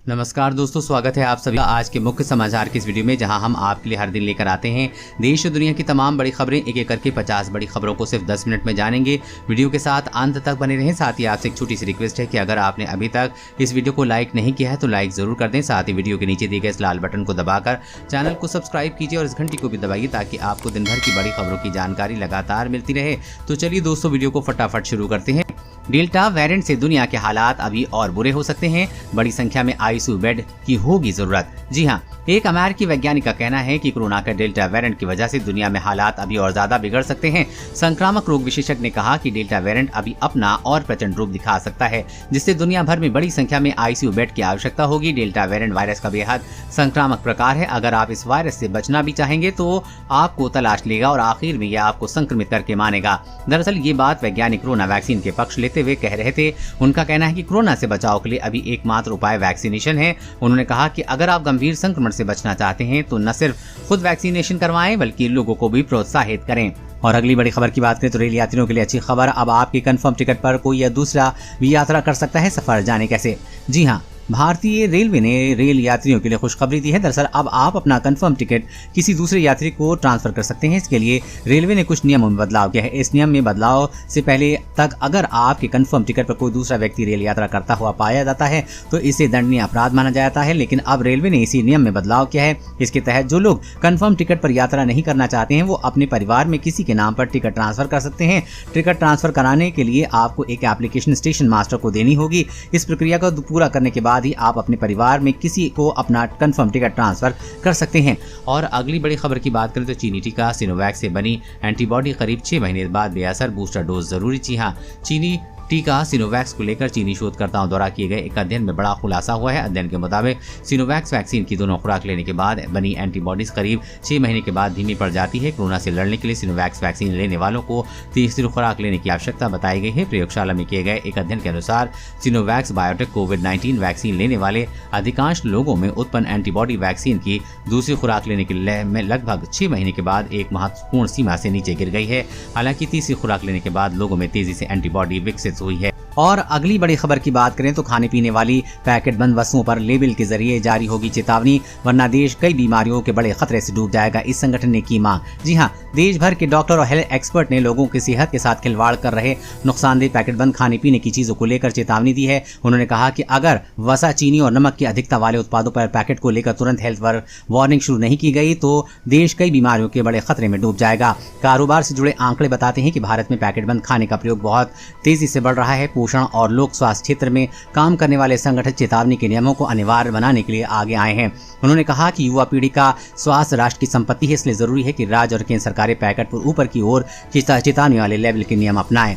नमस्कार दोस्तों, स्वागत है आप सभी का आज के मुख्य समाचार की इस वीडियो में, जहां हम आपके लिए हर दिन लेकर आते हैं देश और दुनिया की तमाम बड़ी खबरें। एक एक करके 50 बड़ी खबरों को सिर्फ 10 मिनट में जानेंगे। वीडियो के साथ अंत तक बने रहें। साथ ही आपसे एक छोटी सी रिक्वेस्ट है कि अगर आपने अभी तक इस वीडियो को लाइक नहीं किया है तो लाइक जरूर कर दें। साथ ही वीडियो के नीचे दिए गए इस लाल बटन को दबाकर चैनल को सब्सक्राइब कीजिए और इस घंटी को भी दबाइए ताकि आपको दिन भर की बड़ी खबरों की जानकारी लगातार मिलती रहे। तो चलिए दोस्तों, वीडियो को फटाफट शुरू करते हैं। डेल्टा वेरिएंट से दुनिया के हालात अभी और बुरे हो सकते हैं। बड़ी संख्या में आईसीयू बेड की होगी जरूरत। जी हां, एक अमेरिकी वैज्ञानिक का कहना है कि कोरोना के डेल्टा वेरिएंट की वजह से दुनिया में हालात अभी और ज्यादा बिगड़ सकते हैं। संक्रामक रोग विशेषज्ञ ने कहा कि डेल्टा वेरिएंट अभी अपना और प्रचंड रूप दिखा सकता है, जिससे दुनिया भर में बड़ी संख्या में आईसीयू बेड की आवश्यकता होगी। डेल्टा वेरिएंट वायरस का बेहद संक्रामक प्रकार है। अगर आप इस वायरस से बचना भी चाहेंगे तो आपको तलाश लेगा और आखिर में यह आपको संक्रमित करके मानेगा। दरअसल ये बात वैज्ञानिक कोरोना वैक्सीन के पक्ष लेते हुए कह रहे थे। उनका कहना है कि कोरोना से बचाव के लिए अभी एकमात्र उपाय वैक्सीनेशन है। उन्होंने कहा कि अगर आप गंभीर संक्रमण से बचना चाहते हैं तो न सिर्फ खुद वैक्सीनेशन करवाएं बल्कि लोगों को भी प्रोत्साहित करें। और अगली बड़ी खबर की बात करें तो रेल यात्रियों के लिए अच्छी खबर। अब आपकी कंफर्म टिकट पर कोई या दूसरा भी यात्रा कर सकता है। सफर जाने कैसे? जी हाँ, भारतीय रेलवे ने रेल यात्रियों के लिए खुशखबरी दी है। दरअसल अब आप अपना कंफर्म टिकट किसी दूसरे यात्री को ट्रांसफर कर सकते हैं। इसके लिए रेलवे ने कुछ नियमों में बदलाव किया है। इस नियम में बदलाव से पहले तक अगर आपके कंफर्म टिकट पर कोई दूसरा व्यक्ति रेल यात्रा करता हुआ पाया जाता है तो इसे दंडनीय अपराध माना जाता है। लेकिन अब रेलवे ने इसी नियम में बदलाव किया है। इसके तहत जो लोग कंफर्म टिकट पर यात्रा नहीं करना चाहते हैं वो अपने परिवार में किसी के नाम पर टिकट ट्रांसफर कर सकते हैं। टिकट ट्रांसफर कराने के लिए आपको एक एप्लीकेशन स्टेशन मास्टर को देनी होगी। इस प्रक्रिया को पूरा करने के बाद ही आप अपने परिवार में किसी को अपना कंफर्म टिकट ट्रांसफर कर सकते हैं। और अगली बड़ी खबर की बात करें तो चीनी टीका सिनोवैक से बनी एंटीबॉडी करीब 6 महीने बाद बेअसर, बूस्टर डोज जरूरी। जी हां, चीनी टीका सिनोवैक्स को लेकर चीनी शोधकर्ताओं द्वारा किए गए एक अध्ययन में बड़ा खुलासा हुआ है। अध्ययन के मुताबिक सिनोवैक्स वैक्सीन की दोनों खुराक लेने के बाद बनी एंटीबॉडीज करीब 6 महीने के बाद धीमी पड़ जाती है। कोरोना से लड़ने के लिए सिनोवैक्स वैक्सीन लेने वालों को तीसरी खुराक लेने की आवश्यकता बताई गई है। प्रयोगशाला में किए गए एक अध्ययन के अनुसार सिनोवैक्स बायोटेक कोविड-19 वैक्सीन लेने वाले अधिकांश लोगों में उत्पन्न एंटीबॉडी वैक्सीन की दूसरी खुराक लेने के लिए में लगभग 6 महीने के बाद एक महत्वपूर्ण सीमा से नीचे गिर गई है। हालांकि तीसरी खुराक लेने के बाद लोगों में तेजी से एंटीबॉडी विकसित हुई है। और अगली बड़ी खबर की बात करें तो खाने पीने वाली पैकेट बंद वस्तुओं पर लेबल के जरिए जारी होगी चेतावनी, वरना देश कई बीमारियों के बड़े खतरे से डूब जाएगा। इस संगठन ने की मांग। जी हां, देश भर के डॉक्टर और हेल्थ एक्सपर्ट ने लोगों की सेहत के साथ खिलवाड़ कर रहे नुकसानदेह पैकेट बंद खाने पीने की चीजों को लेकर चेतावनी दी है। उन्होंने कहा कि अगर वसा, चीनी और नमक की अधिकता वाले उत्पादों पर पैकेट को लेकर तुरंत हेल्थ पर वार्निंग शुरू नहीं की गई तो देश कई बीमारियों के बड़े खतरे में डूब जाएगा। कारोबार से जुड़े आंकड़े बताते हैं कि भारत में पैकेट बंद खाने का प्रयोग बहुत तेजी से बढ़ रहा है। पोषण और लोक स्वास्थ्य क्षेत्र में काम करने वाले संगठन चेतावनी के नियमों को अनिवार्य बनाने के लिए आगे आए हैं। उन्होंने कहा कि युवा पीढ़ी का स्वास्थ्य राष्ट्र की संपत्ति है, इसलिए जरूरी है कि राज्य और केंद्र सरकारें पैकेट पर ऊपर की ओर चेतावनी वाले लेवल के नियम अपनाएं।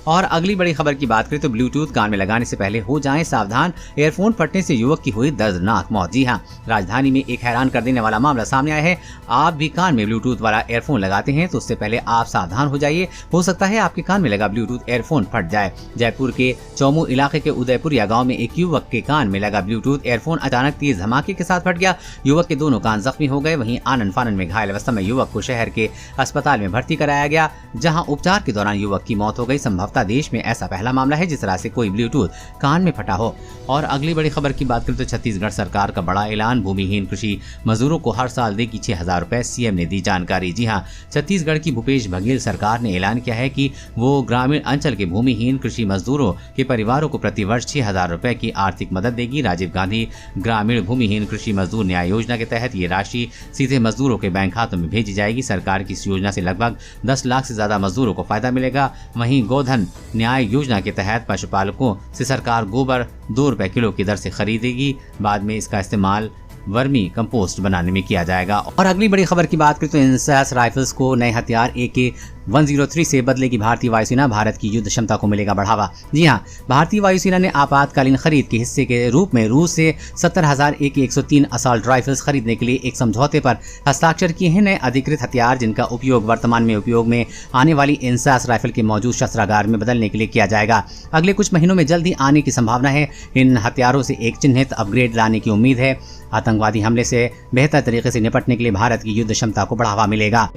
और अगली बड़ी खबर की बात करें तो ब्लूटूथ कान में लगाने से पहले हो जाएं सावधान, एयरफोन फटने से युवक की हुई दर्दनाक मौत। जी हां, राजधानी में एक हैरान कर देने वाला मामला सामने आया है। आप भी कान में ब्लूटूथ वाला एयरफोन लगाते हैं तो उससे पहले आप सावधान हो जाइए। हो सकता है आपके कान में लगा ब्लूटूथ एयरफोन फट जाए। जयपुर के चौमू इलाके के उदयपुरिया गाँव में एक युवक के कान में लगा ब्लूटूथ एयरफोन अचानक तेज धमाके के साथ फट गया। युवक के दोनों कान जख्मी हो गए। वहीं आनन फानन में घायल अवस्था में युवक को शहर के अस्पताल में भर्ती कराया गया, जहाँ उपचार के दौरान युवक की मौत हो गई। संभवतः देश में ऐसा पहला मामला है जिस तरह से कोई ब्लूटूथ कान में फटा हो। और अगली बड़ी खबर की बात करें तो छत्तीसगढ़ सरकार का बड़ा ऐलान, भूमिहीन कृषि मजदूरों को हर साल देगी 6,000 रुपए, सीएम ने दी जानकारी। जी हां, छत्तीसगढ़ की भूपेश बघेल सरकार ने ऐलान किया है कि वो ग्रामीण अंचल के भूमिहीन कृषि मजदूरों के परिवारों को प्रतिवर्ष 6,000 रुपए की आर्थिक मदद देगी। राजीव गांधी ग्रामीण भूमिहीन कृषि मजदूर न्याय योजना के तहत ये राशि सीधे मजदूरों के बैंक खातों में भेजी जाएगी। सरकार की इस योजना से लगभग 10 लाख से ज्यादा मजदूरों को फायदा मिलेगा। वहीं गोधन न्याय योजना के तहत पशुपालकों से सरकार गोबर 2 रुपए किलो की दर से खरीदेगी। बाद में इसका इस्तेमाल वर्मी कंपोस्ट बनाने में किया जाएगा। और अगली बड़ी खबर की बात करें तो इंसास राइफल्स को नए हथियार AK-103 से बदलेगी भारतीय वायुसेना, भारत की युद्ध क्षमता को मिलेगा बढ़ावा। जी हां, भारतीय वायुसेना ने आपातकालीन खरीद के हिस्से के रूप में रूस से 70,000 AK-103 असॉल्ट राइफल्स खरीदने के लिए एक समझौते पर हस्ताक्षर किए हैं। नए अधिकृत हथियार जिनका उपयोग वर्तमान में उपयोग में आने वाली इंसास राइफल के मौजूद शस्त्रागार में बदलने के लिए किया जाएगा। अगले कुछ महीनों में जल्द ही आने की संभावना है। इन हथियारों से एक चिन्हित अपग्रेड लाने की उम्मीद है। आतंकवादी हमले से बेहतर तरीके से निपटने के लिए भारत की युद्ध क्षमता को बढ़ावा मिलेगा।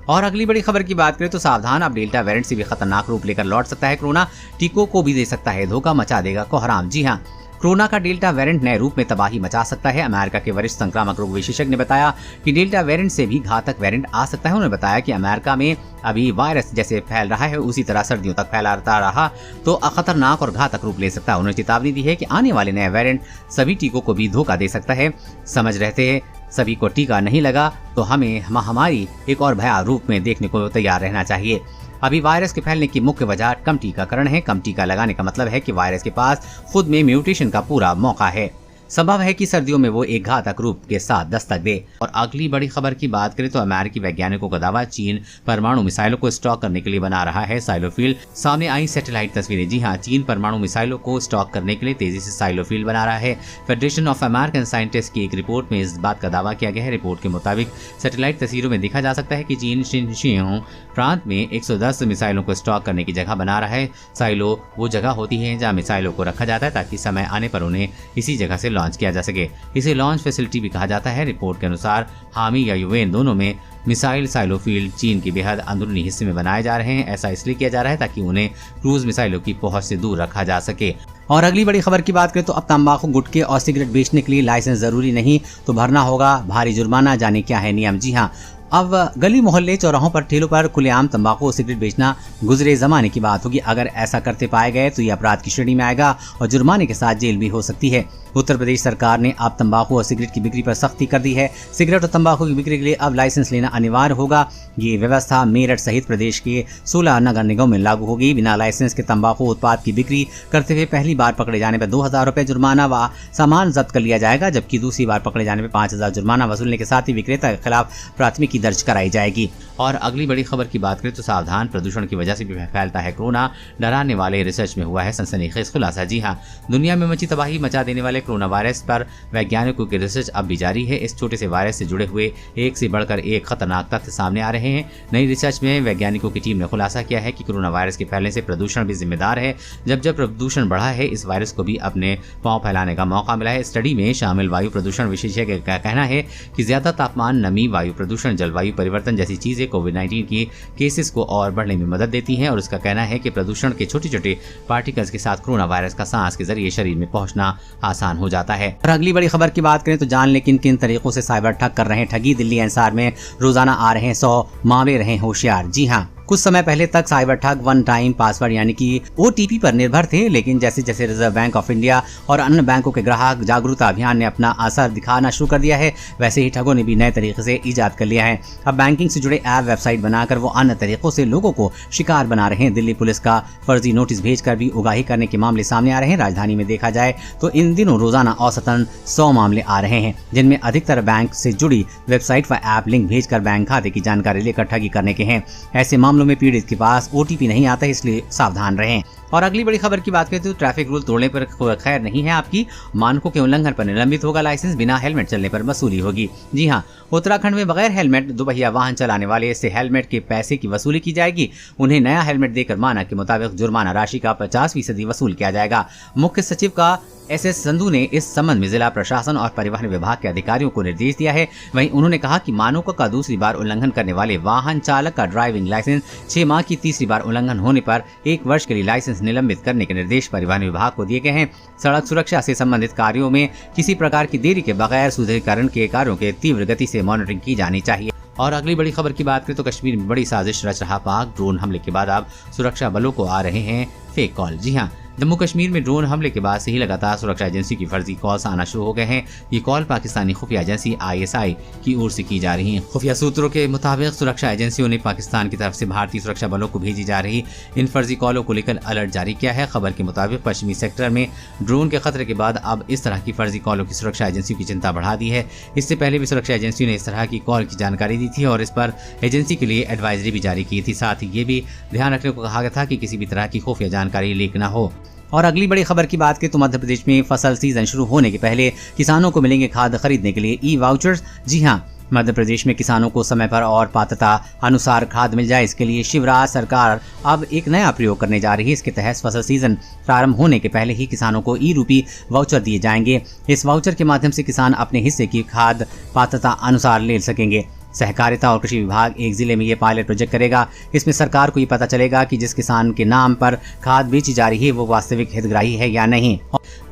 और अगली बड़ी खबर की बात करें तो सावधान, अब डेल्टा वेरिएंट से भी खतरनाक रूप लेकर लौट सकता है कोरोना। टीकों को भी दे सकता है धोखा, मचा देगा कोहराम। जी हां, कोरोना का डेल्टा वेरिएंट नए रूप में तबाही मचा सकता है। अमेरिका के वरिष्ठ संक्रामक रोग विशेषज्ञ ने बताया कि डेल्टा वेरिएंट से भी घातक वेरिएंट आ सकता है। उन्होंने बताया कि अमेरिका में अभी वायरस जैसे फैल रहा है उसी तरह सर्दियों तक फैलता रहा तो खतरनाक और घातक रूप ले सकता है। उन्होंने चेतावनी दी है कि आने वाले नए वेरिएंट सभी टीकों को भी धोखा दे सकता है। समझ रहते हैं सभी को टीका नहीं लगा तो हमें महामारी एक और भयावह रूप में देखने को तैयार रहना चाहिए। अभी वायरस के फैलने की मुख्य वजह कम टीकाकरण है। कम टीका लगाने का मतलब है कि वायरस के पास खुद में म्यूटेशन का पूरा मौका है। संभव है कि सर्दियों में वो एक घातक रूप के साथ दस्तक दे। और अगली बड़ी खबर की बात करें तो अमेरिकी वैज्ञानिकों का दावा, चीन परमाणु मिसाइलों को स्टॉक करने के लिए बना रहा है साइलोफील्ड। सामने आई सैटेलाइट तस्वीरें। जी हाँ, चीन परमाणु मिसाइलों को स्टॉक करने के लिए तेजी से साइलोफील्ड बना रहा है। फेडरेशन ऑफ अमेरिकन साइंटिस्ट की एक रिपोर्ट में इस बात का दावा किया गया है। रिपोर्ट के मुताबिक सैटेलाइट तस्वीरों में देखा जा सकता है कि चीन शिनजियांग प्रांत में 110 मिसाइलों को स्टॉक करने की जगह बना रहा है। साइलो वो जगह होती है जहाँ मिसाइलों को रखा जाता है ताकि समय आने पर उन्हें इसी जगह से लॉन्च किया जा सके। इसे लॉन्च फैसिलिटी भी कहा जाता है। रिपोर्ट के अनुसार हामी या यूएन दोनों में मिसाइल साइलोफील्ड चीन के बेहद अंदरूनी हिस्से में बनाए जा रहे हैं। ऐसा इसलिए किया जा रहा है ताकि उन्हें क्रूज मिसाइलों की पहुंच से दूर रखा जा सके। और अगली बड़ी खबर की बात करें तो अब तंबाकू, गुटखे और सिगरेट बेचने के लिए लाइसेंस जरूरी नहीं तो भरना होगा भारी जुर्माना। जाने क्या है नियम। जी हाँ, अब गली मोहल्ले चौराहों पर ठेलों पर खुलेआम तंबाकू और सिगरेट बेचना गुजरे जमाने की बात होगी। अगर ऐसा करते पाए गए तो ये अपराध की श्रेणी में आएगा और जुर्माने के साथ जेल भी हो सकती है। उत्तर प्रदेश सरकार ने अब तंबाकू और सिगरेट की बिक्री पर सख्ती कर दी है। सिगरेट और तंबाकू की बिक्री के लिए अब लाइसेंस लेना अनिवार्य होगा। ये व्यवस्था मेरठ सहित प्रदेश के 16 नगर निगमों में लागू होगी। बिना लाइसेंस के तंबाकू उत्पाद की बिक्री करते हुए पहली बार पकड़े जाने पर 2000 रुपए जुर्माना व सामान जब्त कर लिया जाएगा, जबकि दूसरी बार पकड़े जाने पर 5000 जुर्माना वसूलने के साथ ही विक्रेता के खिलाफ प्राथमिकी दर्ज कराई जाएगी। और अगली बड़ी खबर की बात करें तो सावधान, प्रदूषण की वजह से भी फैलता है कोरोना। डराने वाले रिसर्च में हुआ है सनसनीखेज खुलासा। जी हाँ, दुनिया में मची तबाही मचा देने वाले कोरोना वायरस पर वैज्ञानिकों की रिसर्च अब भी जारी है। इस छोटे से वायरस से जुड़े हुए एक से बढ़कर एक खतरनाक तथ्य सामने आ रहे हैं। नई रिसर्च में वैज्ञानिकों की टीम ने खुलासा किया है कि कोरोना वायरस के फैलने से प्रदूषण भी जिम्मेदार है। जब जब प्रदूषण बढ़ा है, इस वायरस को भी अपने पांव फैलाने का मौका मिला है। स्टडी में शामिल वायु प्रदूषण विशेषज्ञ का कहना है कि ज्यादा तापमान, नमी, वायु प्रदूषण, जलवायु परिवर्तन जैसी चीजें कोविड-19 की केसेस को और बढ़ने में मदद देती हैं। और उसका कहना है कि प्रदूषण के छोटे छोटे पार्टिकल्स के साथ कोरोना वायरस का सांस के जरिए शरीर में पहुंचना आसान हो जाता है। और अगली बड़ी खबर की बात करें तो जान लें किन तरीकों से साइबर ठग कर रहे हैं ठगी। दिल्ली एनसीआर में रोजाना आ रहे हैं 100 मामले, रहे होशियार। जी हाँ, कुछ समय पहले तक साइबर ठग वन टाइम पासवर्ड यानी कि OTP पर निर्भर थे, लेकिन जैसे जैसे रिजर्व बैंक ऑफ इंडिया और अन्य बैंकों के ग्राहक जागरूकता अभियान ने अपना असर दिखाना शुरू कर दिया है, वैसे ही ठगों ने भी नए तरीके से इजाद कर लिया है। अब बैंकिंग से जुड़े ऐप, वेबसाइट बनाकर वो अन्य तरीकों से लोगों को शिकार बना रहे हैं। दिल्ली पुलिस का फर्जी नोटिस भेजकर भी उगाही करने के मामले सामने आ रहे हैं। राजधानी में देखा जाए तो इन दिनों रोजाना औसतन 100 मामले आ रहे हैं, जिनमें अधिकतर बैंक से जुड़ी वेबसाइट व ऐप लिंक भेजकर बैंक खाते की जानकारी लेकर ठगी करने के हैं। ऐसे मामलों में पीड़ित के पास OTP नहीं आता है, इसलिए सावधान रहें। और अगली बड़ी खबर की बात करें तो ट्रैफिक रूल तोड़ने पर खैर नहीं है आपकी। मानकों के उल्लंघन पर निलंबित होगा लाइसेंस, बिना हेलमेट चलने पर वसूली होगी। जी हाँ, उत्तराखंड में बगैर हेलमेट दुपहिया वाहन चलाने वाले से हेलमेट के पैसे की वसूली की जाएगी। उन्हें नया हेलमेट देकर मानक के मुताबिक जुर्माना राशि का 50% वसूल किया जाएगा। मुख्य सचिव का SS संधू ने इस संबंध में जिला प्रशासन और परिवहन विभाग के अधिकारियों को निर्देश दिया है। वहीं उन्होंने कहा कि मानकों का दूसरी बार उल्लंघन करने वाले वाहन चालक का ड्राइविंग लाइसेंस 6 माह की तीसरी बार उल्लंघन होने पर 1 वर्ष के लिए लाइसेंस निलंबित करने के निर्देश परिवहन विभाग को दिए गए हैं। सड़क सुरक्षा से संबंधित कार्यों में किसी प्रकार की देरी के बगैर सुदृढ़ीकरण के कार्यों के तीव्र गति से मॉनिटरिंग की जानी चाहिए। और अगली बड़ी खबर की बात करें तो कश्मीर में बड़ी साजिश रच रहा पाक। ड्रोन हमले के बाद अब सुरक्षा बलों को आ रहे हैं फेक कॉल। जी हाँ, जम्मू कश्मीर में ड्रोन हमले के बाद से ही लगातार सुरक्षा एजेंसी की फर्जी कॉल्स आना शुरू हो गए हैं। ये कॉल पाकिस्तानी खुफिया एजेंसी ISI की ओर से की जा रही हैं। खुफिया सूत्रों के मुताबिक सुरक्षा एजेंसियों ने पाकिस्तान की तरफ से भारतीय सुरक्षा बलों को भेजी जा रही इन फर्जी कॉलों को लेकर अलर्ट जारी किया है। खबर के मुताबिक पश्चिमी सेक्टर में ड्रोन के खतरे के बाद अब इस तरह की फर्जी कॉलों की सुरक्षा एजेंसियों की चिंता बढ़ा दी है। इससे पहले भी सुरक्षा एजेंसियों ने इस तरह की कॉल की जानकारी दी थी और इस पर एजेंसी के लिए एडवाइजरी भी जारी की थी। साथ ही ये भी ध्यान रखने को कहा गया था कि किसी भी तरह की खुफिया जानकारी लीक न हो। और अगली बड़ी खबर की बात करें तो मध्य प्रदेश में फसल सीजन शुरू होने के पहले किसानों को मिलेंगे खाद खरीदने के लिए ई-वाउचर्स। जी हाँ, मध्य प्रदेश में किसानों को समय पर और पात्रता अनुसार खाद मिल जाए, इसके लिए शिवराज सरकार अब एक नया प्रयोग करने जा रही है। इसके तहत फसल सीजन प्रारंभ होने के पहले ही किसानों को ई-रूपी वाउचर दिए जाएंगे। इस वाउचर के माध्यम से किसान अपने हिस्से की खाद पात्रता अनुसार ले सकेंगे। सहकारिता और कृषि विभाग एक जिले में ये पायलट प्रोजेक्ट करेगा। इसमें सरकार को ये पता चलेगा कि जिस किसान के नाम पर खाद बेची जा रही है वो वास्तविक हितग्राही है या नहीं।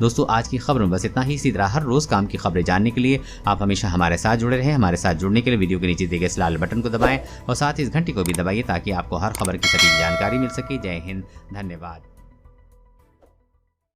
दोस्तों आज की खबर में बस इतना ही। इसी तरह हर रोज काम की खबरें जानने के लिए आप हमेशा हमारे साथ जुड़े रहें। हमारे साथ जुड़ने के लिए वीडियो के नीचे दिए गए इस लाल बटन को दबाएं और साथ ही इस घंटी को भी दबाइए ताकि आपको हर खबर की सटीक जानकारी मिल सके। जय हिंद, धन्यवाद।